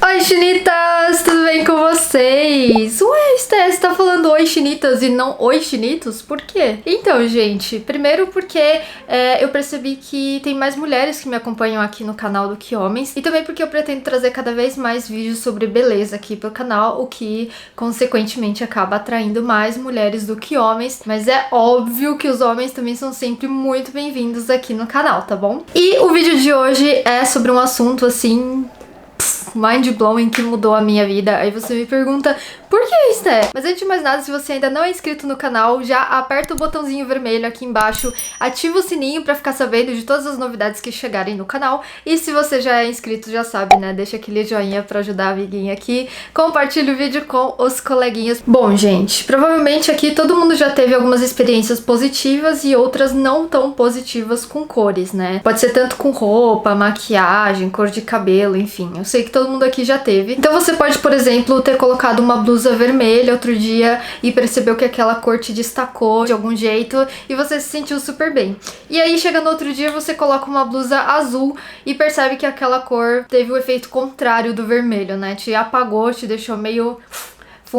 Oi, chinitas! Tudo bem com vocês? Ué, Sté, você tá falando oi, chinitas, e não oi, chinitos? Por quê? Então, gente, primeiro porque eu percebi que tem mais mulheres que me acompanham aqui no canal do que homens, e também porque eu pretendo trazer cada vez mais vídeos sobre beleza aqui pro canal, o que, consequentemente, acaba atraindo mais mulheres do que homens, mas é óbvio que os homens também são sempre muito bem-vindos aqui no canal, tá bom? E o vídeo de hoje é sobre um assunto, assim, mind-blowing, que mudou a minha vida. Aí você me pergunta, por que, Sté? Mas antes de mais nada, se você ainda não é inscrito no canal, já aperta o botãozinho vermelho aqui embaixo, ativa o sininho pra ficar sabendo de todas as novidades que chegarem no canal. E se você já é inscrito, já sabe, né? Deixa aquele joinha pra ajudar a amiguinha aqui. Compartilha o vídeo com os coleguinhas. Bom, gente, provavelmente aqui todo mundo já teve algumas experiências positivas e outras não tão positivas com cores, né? Pode ser tanto com roupa, maquiagem, cor de cabelo, enfim. Eu sei que todo mundo aqui já teve. Então você pode, por exemplo, ter colocado uma blusa vermelha outro dia e percebeu que aquela cor te destacou de algum jeito e você se sentiu super bem. E aí chega no outro dia, você coloca uma blusa azul e percebe que aquela cor teve o efeito contrário do vermelho, né? Te apagou, te deixou meio...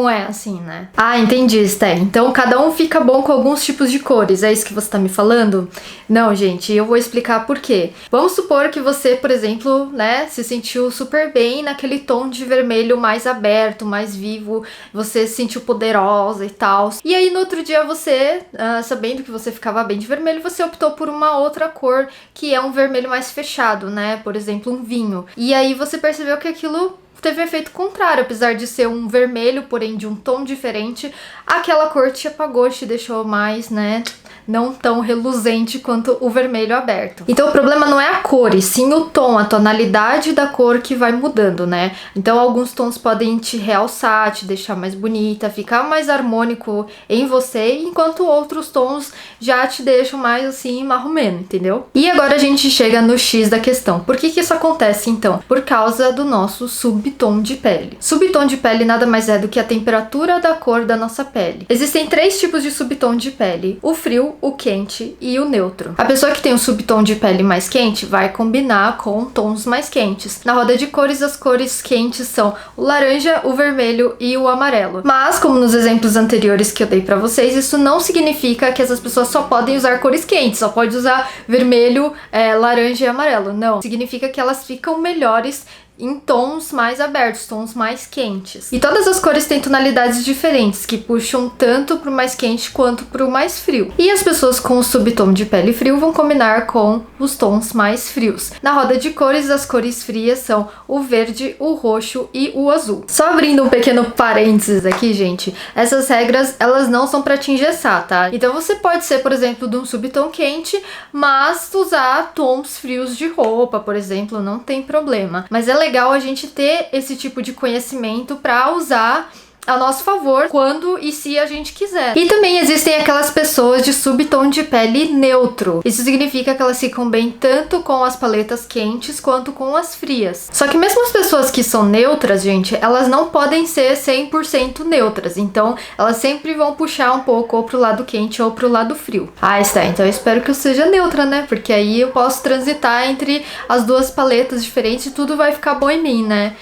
é assim, né? Ah, entendi, Sté. Então cada um fica bom com alguns tipos de cores, é isso que você tá me falando? Não, gente, eu vou explicar por quê. Vamos supor que você, por exemplo, né, se sentiu super bem naquele tom de vermelho mais aberto, mais vivo, você se sentiu poderosa e tal. E aí no outro dia você, sabendo que você ficava bem de vermelho, você optou por uma outra cor, que é um vermelho mais fechado, né? Por exemplo, um vinho. E aí você percebeu que aquilo teve um efeito contrário, apesar de ser um vermelho, porém de um tom diferente, aquela cor te apagou, te deixou mais, né, não tão reluzente quanto o vermelho aberto. Então o problema não é a cor, e sim o tom, a tonalidade da cor que vai mudando, né? Então alguns tons podem te realçar, te deixar mais bonita, ficar mais harmônico em você, enquanto outros tons já te deixam mais assim, marromeno, entendeu? E agora a gente chega no X da questão. Por que que isso acontece então? Por causa do nosso subtom de pele. Subtom de pele nada mais é do que a temperatura da cor da nossa pele. Existem 3 tipos de subtom de pele: o frio, o quente e o neutro. A pessoa que tem um subtom de pele mais quente vai combinar com tons mais quentes. Na roda de cores, as cores quentes são o laranja, o vermelho e o amarelo. Mas, como nos exemplos anteriores que eu dei pra vocês, isso não significa que essas pessoas só podem usar cores quentes, só pode usar vermelho, laranja e amarelo. Não, significa que elas ficam melhores em tons mais abertos, tons mais quentes. E todas as cores têm tonalidades diferentes, que puxam tanto pro mais quente quanto pro mais frio. E as pessoas com o subtom de pele frio vão combinar com os tons mais frios. Na roda de cores, as cores frias são o verde, o roxo e o azul. Só abrindo um pequeno parênteses aqui, gente, essas regras, elas não são pra te engessar, tá? Então você pode ser, por exemplo, de um subtom quente, mas usar tons frios de roupa, por exemplo, não tem problema. Mas é legal a gente ter esse tipo de conhecimento para usar a nosso favor quando e se a gente quiser. E também existem aquelas pessoas de subtom de pele neutro. Isso significa que elas ficam bem tanto com as paletas quentes quanto com as frias. Só que mesmo as pessoas que são neutras, gente, elas não podem ser 100% neutras. Então, elas sempre vão puxar um pouco ou pro lado quente ou pro lado frio. Ah, está. Então eu espero que eu seja neutra, né? Porque aí eu posso transitar entre as duas paletas diferentes e tudo vai ficar bom em mim, né?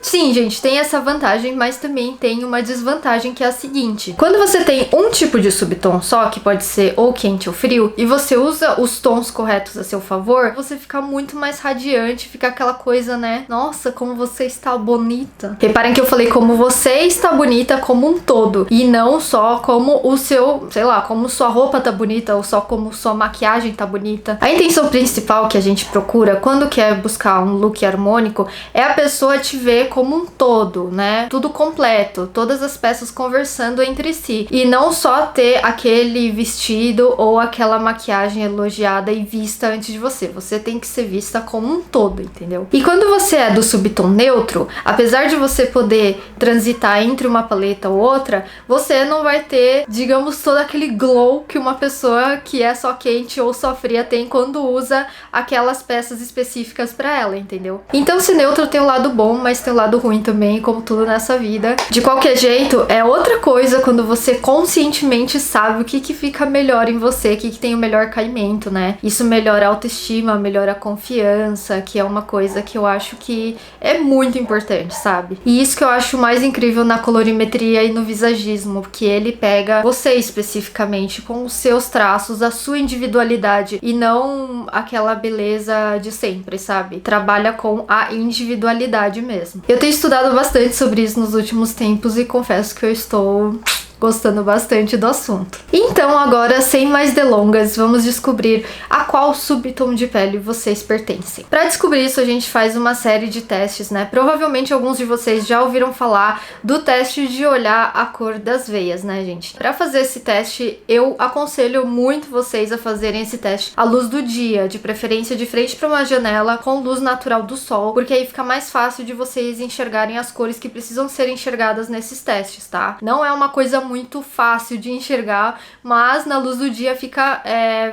Sim, gente, tem essa vantagem, mas também tem uma desvantagem, que é a seguinte: quando você tem um tipo de subtom só, que pode ser ou quente ou frio, e você usa os tons corretos a seu favor, você fica muito mais radiante, fica aquela coisa, né? Nossa, como você está bonita. Reparem que eu falei como você está bonita como um todo, e não só como o seu, sei lá, como sua roupa tá bonita, ou só como sua maquiagem tá bonita. A intenção principal que a gente procura quando quer buscar um look harmônico é a pessoa te ver como um todo, né? Tudo completo, todas as peças conversando entre si. E não só ter aquele vestido ou aquela maquiagem elogiada e vista antes de você. Você tem que ser vista como um todo, entendeu? E quando você é do subtom neutro, apesar de você poder transitar entre uma paleta ou outra, você não vai ter, digamos, todo aquele glow que uma pessoa que é só quente ou só fria tem quando usa aquelas peças específicas pra ela, entendeu? Então, se neutro tem um lado bom, mas tem um lado lado ruim também, como tudo nessa vida. De qualquer jeito, é outra coisa quando você conscientemente sabe o que fica melhor em você, o que tem o melhor caimento, né? Isso melhora a autoestima, melhora a confiança, que é uma coisa que eu acho que é muito importante, sabe? E isso que eu acho mais incrível na colorimetria e no visagismo, porque ele pega você especificamente com os seus traços, a sua individualidade e não aquela beleza de sempre, sabe? Trabalha com a individualidade mesmo. Eu tenho estudado bastante sobre isso nos últimos tempos e confesso que eu estou gostando bastante do assunto. Então agora, sem mais delongas, vamos descobrir a qual subtom de pele vocês pertencem. Para descobrir isso, a gente faz uma série de testes, né? Provavelmente alguns de vocês já ouviram falar do teste de olhar a cor das veias, né, gente? Para fazer esse teste, eu aconselho muito vocês a fazerem esse teste à luz do dia, de preferência de frente para uma janela com luz natural do sol, porque aí fica mais fácil de vocês enxergarem as cores que precisam ser enxergadas nesses testes, tá? Não é uma coisa muito fácil de enxergar, mas na luz do dia fica,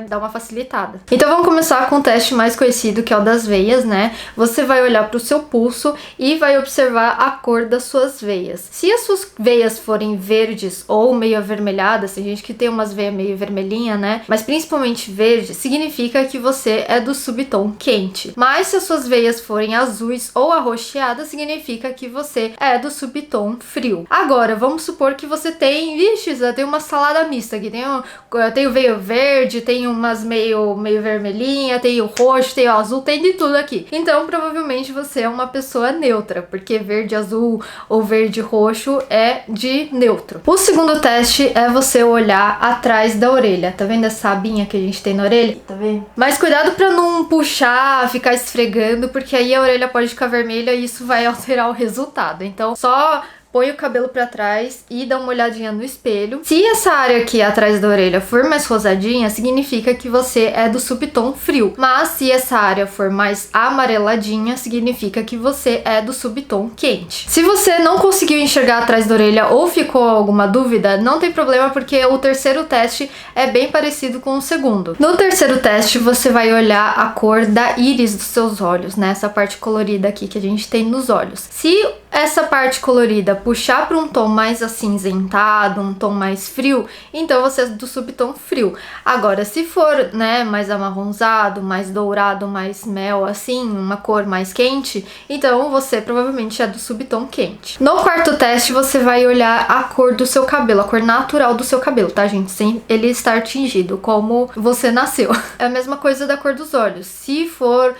dá uma facilitada. Então vamos começar com o teste mais conhecido, que é o das veias, né? Você vai olhar para o seu pulso e vai observar a cor das suas veias. Se as suas veias forem verdes ou meio avermelhadas, tem gente que tem umas veias meio vermelhinha, né? Mas principalmente verde, significa que você é do subtom quente. Mas se as suas veias forem azuis ou arroxeadas, significa que você é do subtom frio. Agora, vamos supor que você tem, tem uma salada mista aqui, tem o veio verde, tem umas meio vermelhinha, tem o roxo, tem o azul, tem de tudo aqui. Então, provavelmente você é uma pessoa neutra, porque verde azul ou verde roxo é de neutro. O segundo teste é você olhar atrás da orelha. Tá vendo essa abinha que a gente tem na orelha? Tá vendo? Mas cuidado pra não puxar, ficar esfregando, porque aí a orelha pode ficar vermelha e isso vai alterar o resultado. Então, só põe o cabelo pra trás e dá uma olhadinha no espelho. Se essa área aqui atrás da orelha for mais rosadinha, significa que você é do subtom frio. Mas se essa área for mais amareladinha, significa que você é do subtom quente. Se você não conseguiu enxergar atrás da orelha ou ficou alguma dúvida, não tem problema, porque o terceiro teste é bem parecido com o segundo. No terceiro teste, você vai olhar a cor da íris dos seus olhos, né? Essa parte colorida aqui que a gente tem nos olhos. Se essa parte colorida puxar para um tom mais acinzentado, um tom mais frio, então você é do subtom frio. Agora, se for, né, mais amarronzado, mais dourado, mais mel, assim, uma cor mais quente, então você provavelmente é do subtom quente. No quarto teste, você vai olhar a cor do seu cabelo, a cor natural do seu cabelo, tá, gente? Sem ele estar tingido, como você nasceu. É a mesma coisa da cor dos olhos. Se for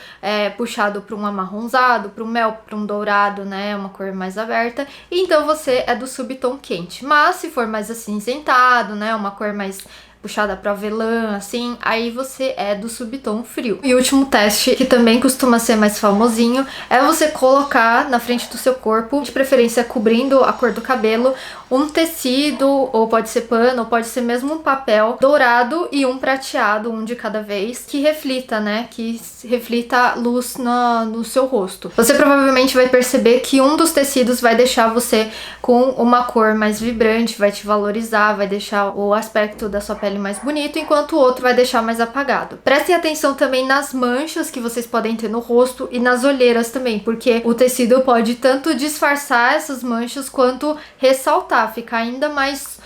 puxado para um amarronzado, para um mel, para um dourado, né, uma cor mais aberta, então você é do subtom quente. Mas se for mais acinzentado, né, uma cor mais puxada para avelã, assim, aí você é do subtom frio. E o último teste, que também costuma ser mais famosinho, é você colocar na frente do seu corpo, de preferência cobrindo a cor do cabelo, um tecido, ou pode ser pano, ou pode ser mesmo um papel dourado e um prateado, um de cada vez, que reflita, né, que reflita luz no seu rosto. Você provavelmente vai perceber que um dos tecidos vai deixar você com uma cor mais vibrante, vai te valorizar, vai deixar o aspecto da sua pele mais bonito, enquanto o outro vai deixar mais apagado. Prestem atenção também nas manchas que vocês podem ter no rosto e nas olheiras também, porque o tecido pode tanto disfarçar essas manchas quanto ressaltar, ficar ainda mais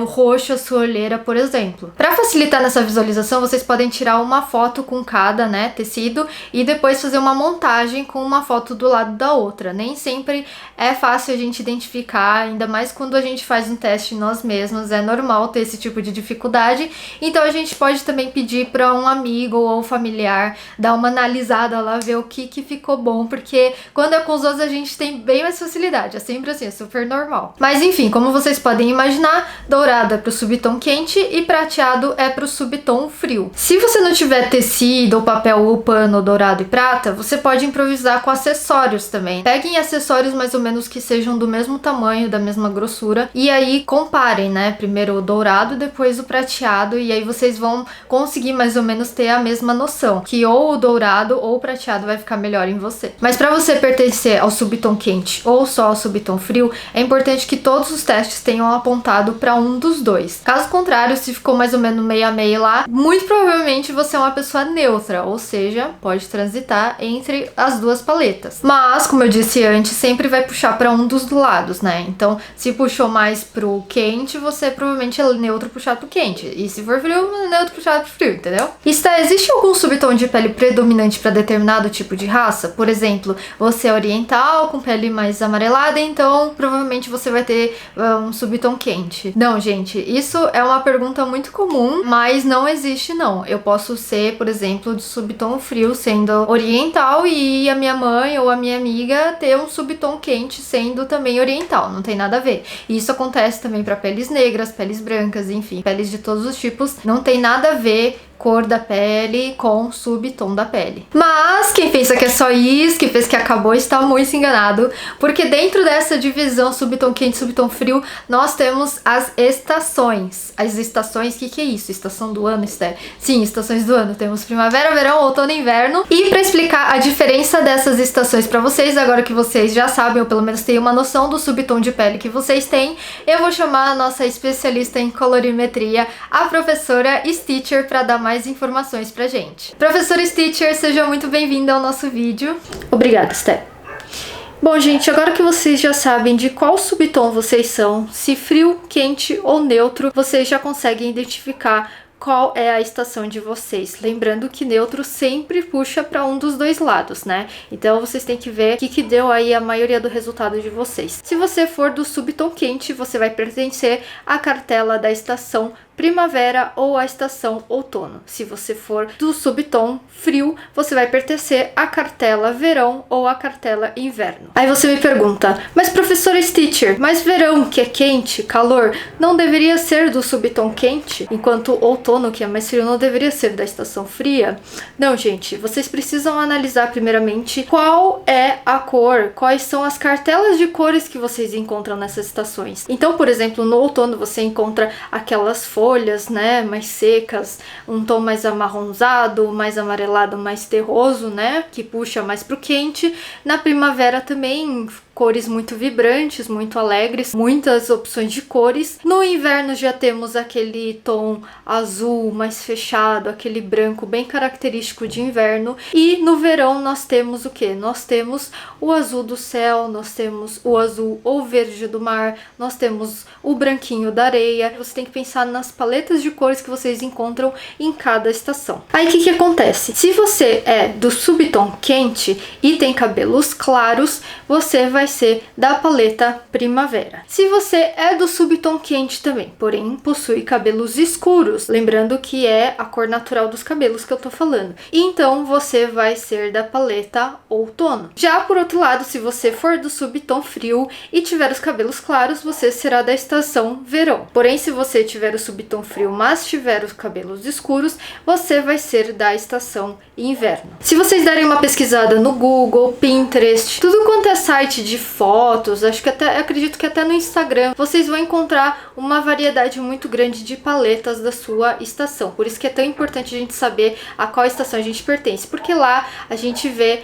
roxo a sua olheira, por exemplo. Para facilitar nessa visualização, vocês podem tirar uma foto com cada, né, tecido e depois fazer uma montagem com uma foto do lado da outra. Nem sempre é fácil a gente identificar, ainda mais quando a gente faz um teste nós mesmos, é normal ter esse tipo de dificuldade. Então a gente pode também pedir para um amigo ou familiar dar uma analisada lá, ver o que ficou bom, porque quando é com os outros a gente tem bem mais facilidade, é sempre assim, é super normal. Mas enfim, como vocês podem imaginar, dourado é pro subtom quente e prateado é pro subtom frio. Se você não tiver tecido ou papel ou pano dourado e prata, você pode improvisar com acessórios também. Peguem acessórios mais ou menos que sejam do mesmo tamanho, da mesma grossura, e aí comparem, né? Primeiro o dourado, depois o prateado, e aí vocês vão conseguir mais ou menos ter a mesma noção, que ou o dourado ou o prateado vai ficar melhor em você. Mas para você pertencer ao subtom quente ou só ao subtom frio, é importante que todos os testes tenham apontado para para um dos dois. Caso contrário, se ficou mais ou menos meio a meio lá, muito provavelmente você é uma pessoa neutra, ou seja, pode transitar entre as duas paletas. Mas, como eu disse antes, sempre vai puxar para um dos lados, né? Então, se puxou mais pro quente, você provavelmente é neutro puxado pro quente. E se for frio, neutro puxado pro frio, entendeu? Existe algum subtom de pele predominante para determinado tipo de raça? Por exemplo, você é oriental, com pele mais amarelada, então provavelmente você vai ter um subtom quente. Não, gente, isso é uma pergunta muito comum, mas não existe não. Eu posso ser, por exemplo, de subtom frio sendo oriental e a minha mãe ou a minha amiga ter um subtom quente sendo também oriental, não tem nada a ver. E isso acontece também para peles negras, peles brancas, enfim, peles de todos os tipos, não tem nada a ver cor da pele com subtom da pele. Mas quem pensa que é só isso, que fez que acabou, está muito enganado, porque dentro dessa divisão subtom quente, subtom frio, nós temos as estações. As estações, o que é isso? Estação do ano, Esther? Sim, estações do ano. Temos primavera, verão, outono e inverno. E para explicar a diferença dessas estações para vocês, agora que vocês já sabem, ou pelo menos têm uma noção do subtom de pele que vocês têm, eu vou chamar a nossa especialista em colorimetria, a professora Stitcher, para dar mais informações pra gente. Professora Stitcher, seja muito bem-vinda ao nosso vídeo. Obrigada, Esther. Bom, gente, agora que vocês já sabem de qual subtom vocês são, se frio, quente ou neutro, vocês já conseguem identificar qual é a estação de vocês. Lembrando que neutro sempre puxa para um dos dois lados, né? Então vocês têm que ver o que deu aí a maioria do resultado de vocês. Se você for do subtom quente, você vai pertencer à cartela da estação primavera ou a estação outono. Se você for do subtom frio, você vai pertencer à cartela verão ou à cartela inverno. Aí você me pergunta, mas professora Stitcher, mas verão, que é quente, calor, não deveria ser do subtom quente? Enquanto outono, que é mais frio, não deveria ser da estação fria? Não, gente, vocês precisam analisar primeiramente qual é a cor, quais são as cartelas de cores que vocês encontram nessas estações. Então, por exemplo, no outono você encontra aquelas folhas, né, mais secas, um tom mais amarronzado, mais amarelado, mais terroso, né, que puxa mais pro quente. Na primavera também cores muito vibrantes, muito alegres, muitas opções de cores. No inverno já temos aquele tom azul mais fechado, aquele branco bem característico de inverno. E no verão nós temos o que? Nós temos o azul do céu, nós temos o azul ou verde do mar, nós temos o branquinho da areia. Você tem que pensar nas paletas de cores que vocês encontram em cada estação. Aí o que acontece? Se você é do subtom quente e tem cabelos claros, você vai ser da paleta primavera. Se você é do subtom quente também, porém possui cabelos escuros, lembrando que é a cor natural dos cabelos que eu tô falando, então você vai ser da paleta outono. Já por outro lado, se você for do subtom frio e tiver os cabelos claros, você será da estação verão. Porém, se você tiver o subtom frio, mas tiver os cabelos escuros, você vai ser da estação inverno. Se vocês derem uma pesquisada no Google, Pinterest, tudo quanto é site de fotos, acredito que até no Instagram, vocês vão encontrar uma variedade muito grande de paletas da sua estação. Por isso que é tão importante a gente saber a qual estação a gente pertence, porque lá a gente vê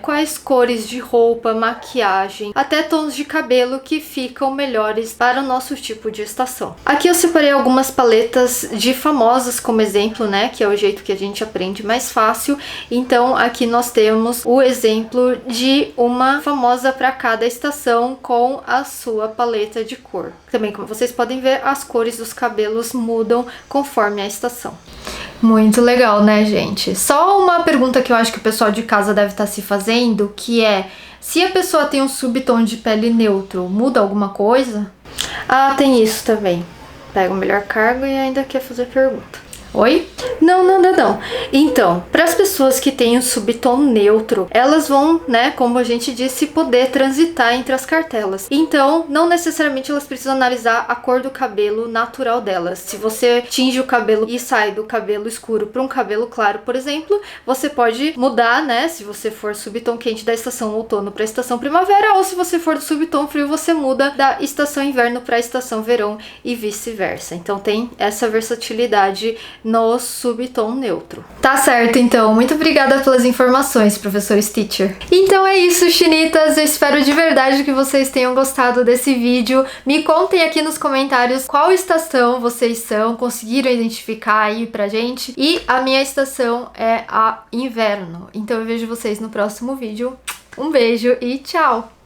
quais cores de roupa, maquiagem, até tons de cabelo que ficam melhores para o nosso tipo de estação. Aqui eu separei algumas paletas de famosas como exemplo, né, que é o jeito que a gente aprende mais fácil. Então aqui nós temos o exemplo de uma famosa para cada estação com a sua paleta de cor. Também, como vocês podem ver, as cores dos cabelos mudam conforme a estação. Muito legal, né, gente? Só uma pergunta que eu acho que o pessoal de casa deve estar se fazendo, que é: se a pessoa tem um subtom de pele neutro, muda alguma coisa? Ah, tem isso também. Pega o melhor cargo e ainda quer fazer pergunta. Oi? Não. Então, para as pessoas que têm um subtom neutro, elas vão, né, como a gente disse, poder transitar entre as cartelas. Então, não necessariamente elas precisam analisar a cor do cabelo natural delas. Se você tinge o cabelo e sai do cabelo escuro para um cabelo claro, por exemplo, você pode mudar, né, se você for subtom quente da estação outono para a estação primavera, ou se você for do subtom frio, você muda da estação inverno para a estação verão e vice-versa. Então, tem essa versatilidade no subtom neutro. Tá certo, então. Muito obrigada pelas informações, professor Stitcher. Então é isso, chinitas. Eu espero de verdade que vocês tenham gostado desse vídeo. Me contem aqui nos comentários qual estação vocês são, conseguiram identificar aí pra gente. E a minha estação é a inverno. Então eu vejo vocês no próximo vídeo. Um beijo e tchau!